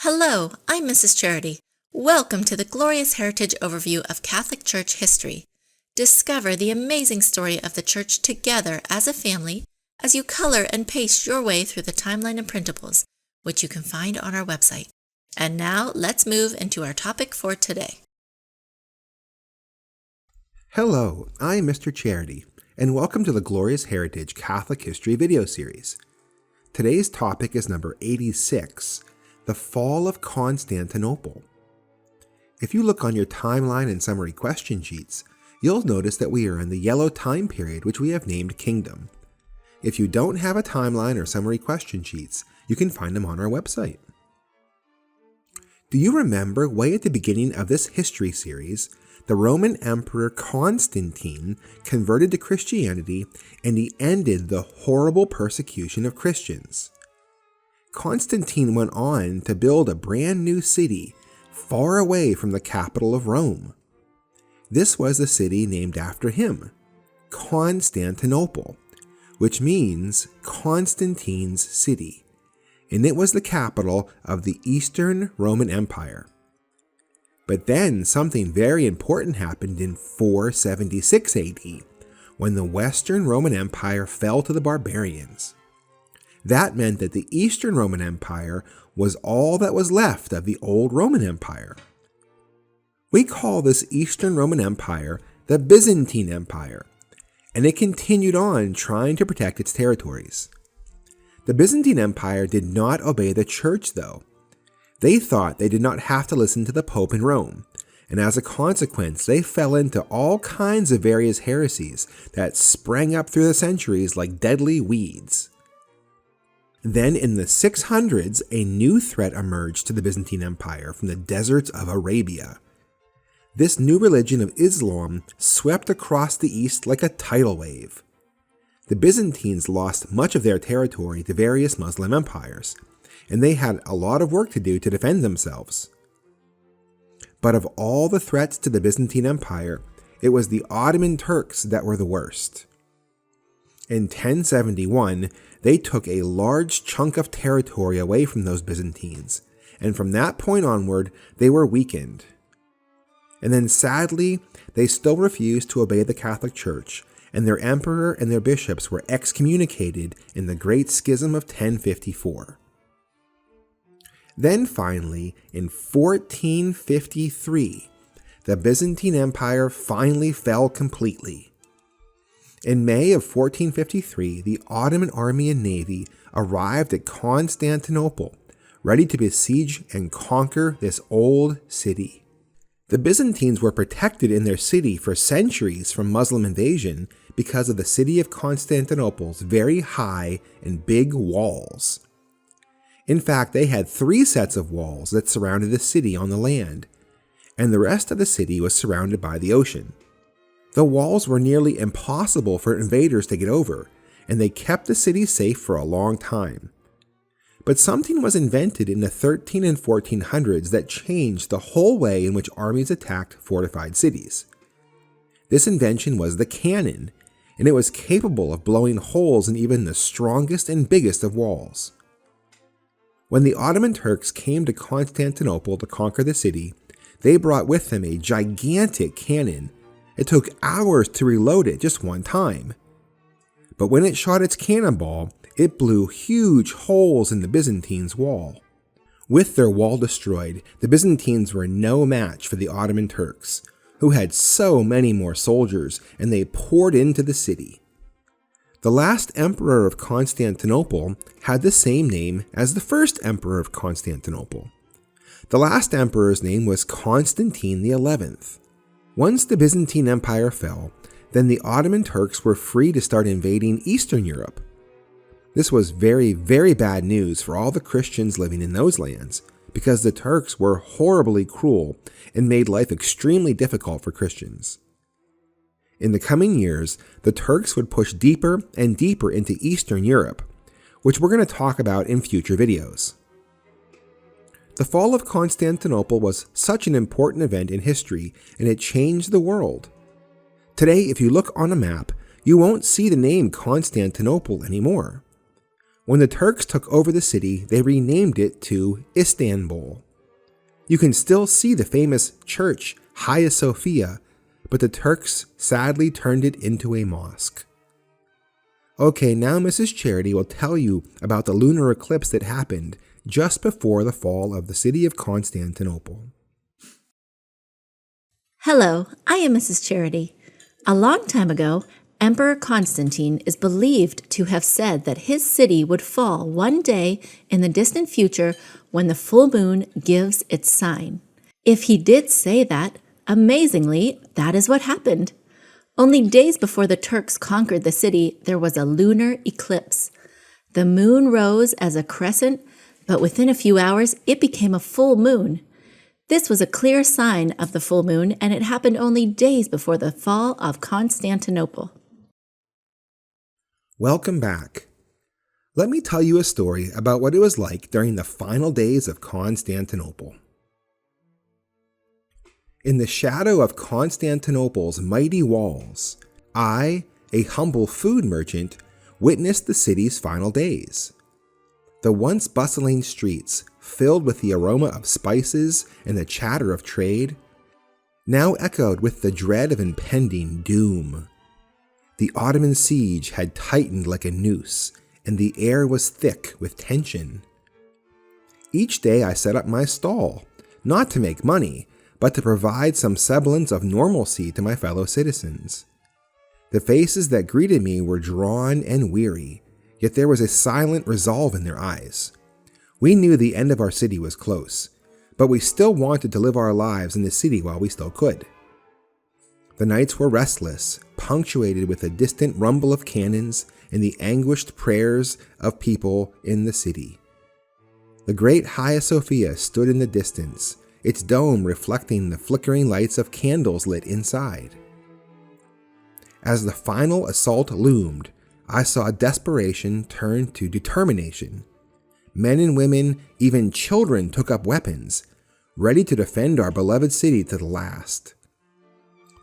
Hello, I'm Mrs. Charity. Welcome to the Glorious Heritage Overview of Catholic Church History. Discover the amazing story of the Church together as a family as you color and paste your way through the timeline and printables, which you can find on our website. And now, let's move into our topic for today. Hello, I'm Mr. Charity, and welcome to the Glorious Heritage Catholic History video series. Today's topic is number 86, the fall of Constantinople. If you look on your timeline and summary question sheets, you'll notice that we are in the yellow time period, which we have named Kingdom. If you don't have a timeline or summary question sheets, you can find them on our website. Do you remember way at the beginning of this history series, the Roman Emperor Constantine converted to Christianity and he ended the horrible persecution of Christians? Constantine went on to build a brand new city far away from the capital of Rome. This was the city named after him, Constantinople, which means Constantine's city, and it was the capital of the Eastern Roman Empire. But then something very important happened in 476 AD, when the Western Roman Empire fell to the barbarians. That meant that the Eastern Roman Empire was all that was left of the old Roman Empire. We call this Eastern Roman Empire the Byzantine Empire, and it continued on trying to protect its territories. The Byzantine Empire did not obey the Church, though. They thought they did not have to listen to the Pope in Rome, and as a consequence, they fell into all kinds of various heresies that sprang up through the centuries like deadly weeds. Then in the 600s, a new threat emerged to the Byzantine Empire from the deserts of Arabia. This new religion of Islam swept across the east like a tidal wave. The Byzantines lost much of their territory to various Muslim empires, and they had a lot of work to do to defend themselves. But of all the threats to the Byzantine Empire, it was the Ottoman Turks that were the worst. In 1071, they took a large chunk of territory away from those Byzantines, and from that point onward, they were weakened. And then sadly, they still refused to obey the Catholic Church, and their emperor and their bishops were excommunicated in the Great Schism of 1054. Then finally, in 1453, the Byzantine Empire finally fell completely. In May of 1453, the Ottoman army and navy arrived at Constantinople, ready to besiege and conquer this old city. The Byzantines were protected in their city for centuries from Muslim invasion because of the city of Constantinople's very high and big walls. In fact, they had 3 sets of walls that surrounded the city on the land, and the rest of the city was surrounded by the ocean. The walls were nearly impossible for invaders to get over, and they kept the city safe for a long time. But something was invented in the 13 and 1400s that changed the whole way in which armies attacked fortified cities. This invention was the cannon, and it was capable of blowing holes in even the strongest and biggest of walls. When the Ottoman Turks came to Constantinople to conquer the city, they brought with them a gigantic cannon. It took hours to reload it just one time. But when it shot its cannonball, it blew huge holes in the Byzantines' wall. With their wall destroyed, the Byzantines were no match for the Ottoman Turks, who had so many more soldiers, and they poured into the city. The last emperor of Constantinople had the same name as the first emperor of Constantinople. The last emperor's name was Constantine XI. Once the Byzantine Empire fell, then the Ottoman Turks were free to start invading Eastern Europe. This was very, very bad news for all the Christians living in those lands, because the Turks were horribly cruel and made life extremely difficult for Christians. In the coming years, the Turks would push deeper and deeper into Eastern Europe, which we're going to talk about in future videos. The fall of Constantinople was such an important event in history, and it changed the world. Today, if you look on a map, you won't see the name Constantinople anymore. When the Turks took over the city, they renamed it to Istanbul. You can still see the famous church Hagia Sophia, but the Turks sadly turned it into a mosque. Okay, now Mrs. Charity will tell you about the lunar eclipse that happened just before the fall of the city of Constantinople. Hello, I am Mrs. Charity. A long time ago, Emperor Constantine is believed to have said that his city would fall one day in the distant future when the full moon gives its sign. If he did say that, amazingly, that is what happened. Only days before the Turks conquered the city, there was a lunar eclipse. The moon rose as a crescent, but within a few hours, it became a full moon. This was a clear sign of the full moon, and it happened only days before the fall of Constantinople. Welcome back. Let me tell you a story about what it was like during the final days of Constantinople. In the shadow of Constantinople's mighty walls, I, a humble food merchant, witnessed the city's final days. The once bustling streets, filled with the aroma of spices and the chatter of trade, now echoed with the dread of impending doom. The Ottoman siege had tightened like a noose, and the air was thick with tension. Each day I set up my stall, not to make money, but to provide some semblance of normalcy to my fellow citizens. The faces that greeted me were drawn and weary, yet there was a silent resolve in their eyes. We knew the end of our city was close, but we still wanted to live our lives in the city while we still could. The nights were restless, punctuated with a distant rumble of cannons and the anguished prayers of people in the city. The great Hagia Sophia stood in the distance, its dome reflecting the flickering lights of candles lit inside. As the final assault loomed, I saw desperation turn to determination. Men and women, even children, took up weapons, ready to defend our beloved city to the last.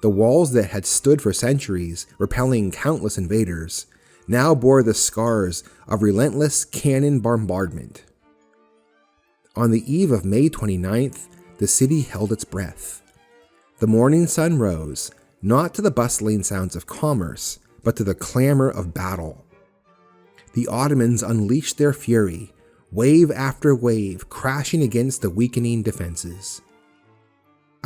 The walls that had stood for centuries, repelling countless invaders, now bore the scars of relentless cannon bombardment. On the eve of May 29th, the city held its breath. The morning sun rose, not to the bustling sounds of commerce, but to the clamor of battle. The Ottomans unleashed their fury, wave after wave crashing against the weakening defenses.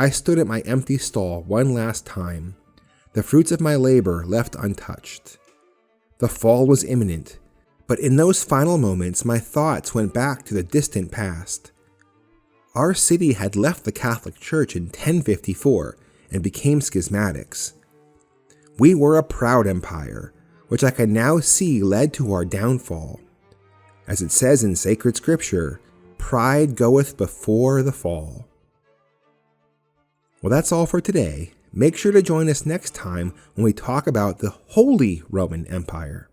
I stood at my empty stall one last time, the fruits of my labor left untouched. The fall was imminent, but in those final moments my thoughts went back to the distant past. Our city had left the Catholic Church in 1054 and became schismatics. We were a proud empire, which I can now see led to our downfall. As it says in sacred scripture, pride goeth before the fall. Well, that's all for today. Make sure to join us next time when we talk about the Holy Roman Empire.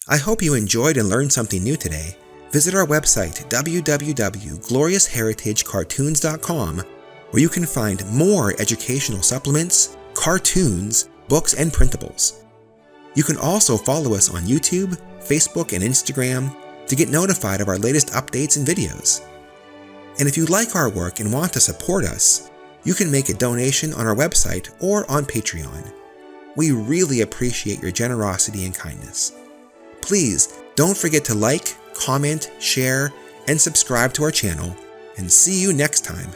I hope you enjoyed and learned something new today. Visit our website, www.gloriousheritagecartoons.com, where you can find more educational supplements, cartoons, books, and printables. You can also follow us on YouTube, Facebook, and Instagram to get notified of our latest updates and videos. And if you like our work and want to support us, you can make a donation on our website or on Patreon. We really appreciate your generosity and kindness. Please don't forget to like, comment, share, and subscribe to our channel, and see you next time.